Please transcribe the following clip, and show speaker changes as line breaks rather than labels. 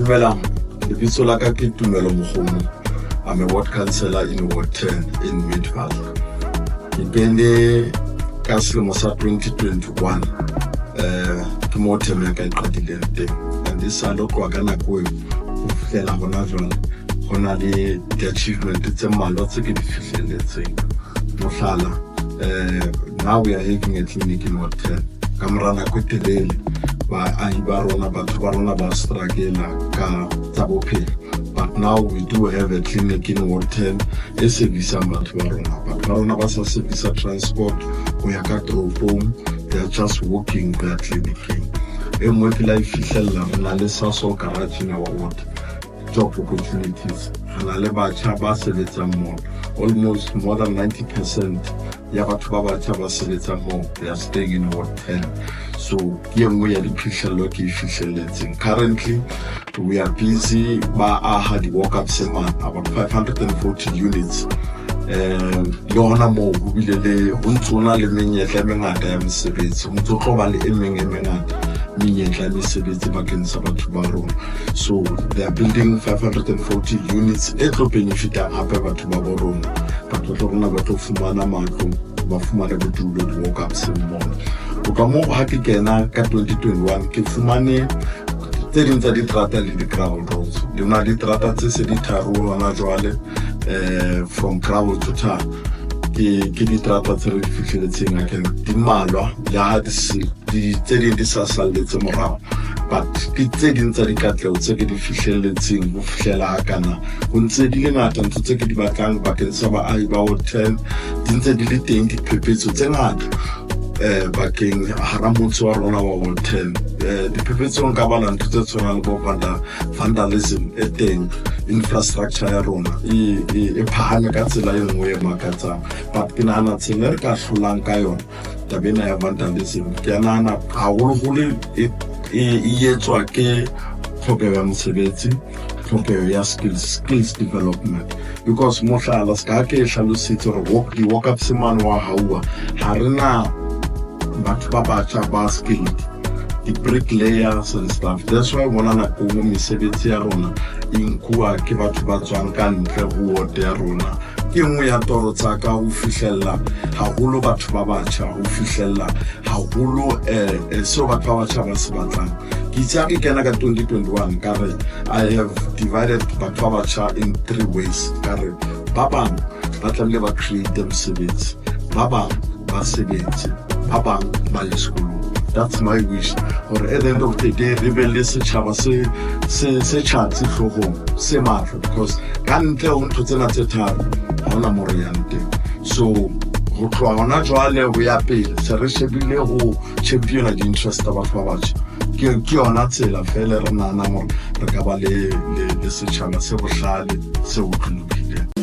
Dumelang, lebitso la ka ke Tumelo Mokgomo. I'm a ward councillor in Ward 10 in Midvalle. Ke kene ka selemo sa 2021 ke mo theme ka qadileng teng, and this a lo tloha ka nako eo ho fihlela hona jwale ho na le di-achievement tse mmalwa tse ke di fihlelletseng. Mohlala, now we are having a clinic in Ward 10. Ka mora nako e telele batho ba rona ba struggle ka tsa bophelo, but now we do have a clinic in Ward 10 e servisang batho ba rona ba sa servisa transport ho ya ka toropong. They are just walking their clinicing. E nngwe ke la e fihlella re na le Sasol garage in our ward, job opportunities. Re na le batjha ba sebetsang moo, almost more than 90% ya batho ba batjha ba sebetsang moo, they are staying in Ward 10. So ke nngwe ya diphihlello ke e fihlelletseng. Currently we are busy ba aha di walk-up semana about 540 units. Le hona moo ho bile le ho ntsona le menyetla e mengata ya mesebetsi, ho ntso tloba le e mengata menyetla ya mesebetsi bakeng sa batho ba rona. So they are building 540 units e tlo benefitang hape batho ba rona. Batho ba rona ba tlo fumana matlo, ba fumana bodulo di walk-up semana. O ka moo ha ke kena ka 2021 ke fumane tse ding tsa diterata le di-gravel roads. Le na diterata tse se di tharo hona jwale, from gravel to tar. Ke diterata tse re di fihlelletseng akere di mmalwa le ha tse ding di sa salletse morao, but ke tse ding tsa dikatleho tse ke di fihlelletseng ho fihlela hakana. Ho ntse di le ngata ntho tse ke di batlang bakeng sa baahi ba Ward 10, di ntse di le teng diphephetso tse ngata bakeng hara motse wa rona wa Ward 10. Diphephetso nka bala ntho tse tshwanang le bo vandalism e teng, infrastructure ya rona e phahame ka tsela e nngwe e makatsang, but ke nahana tsela re ka hlolang ka yona tabena ya vandalism. Ke nahana haholoholo e etswa ke tlhokeho ya mosebetsi, tlhokeho ya skills development, because mohlala ska ke hlalositse hore di walk-up semane wa haua ha rena batho ba batjha ba skilled, the bricklayers and stuff. That's why bona nako mo mesebetsi ya rona e nkuwa ke batho ba tswang ka ntle ho ward ya rona. Ke nngwe ya toro tsa ka ho fihlella haholo batho ba batjha, ho fihlella haholo seo batho ba batjha ba se batlang. Ke itse ke kena ka 2021 ka re I have divided batho ba batjha in 3 ways. Ka re ba bang ba tlamehile ba create mosebetsi, ba bang ba sebetse, ba bang ba le sekolong. That's my wish, or at the end of the day re be le setjhaba se tjhatsi hloohong se matla, because ka ntle ho ntho tsena tse tharo ha hona moo re yang teng. So ho tloha hona jwale ho ya pele se re shebile ho championa di-interest tsa batho ba batjha. Ke yona tsela fela re nahana hore re ka ba le setjhaba se bohlale se utlwileng.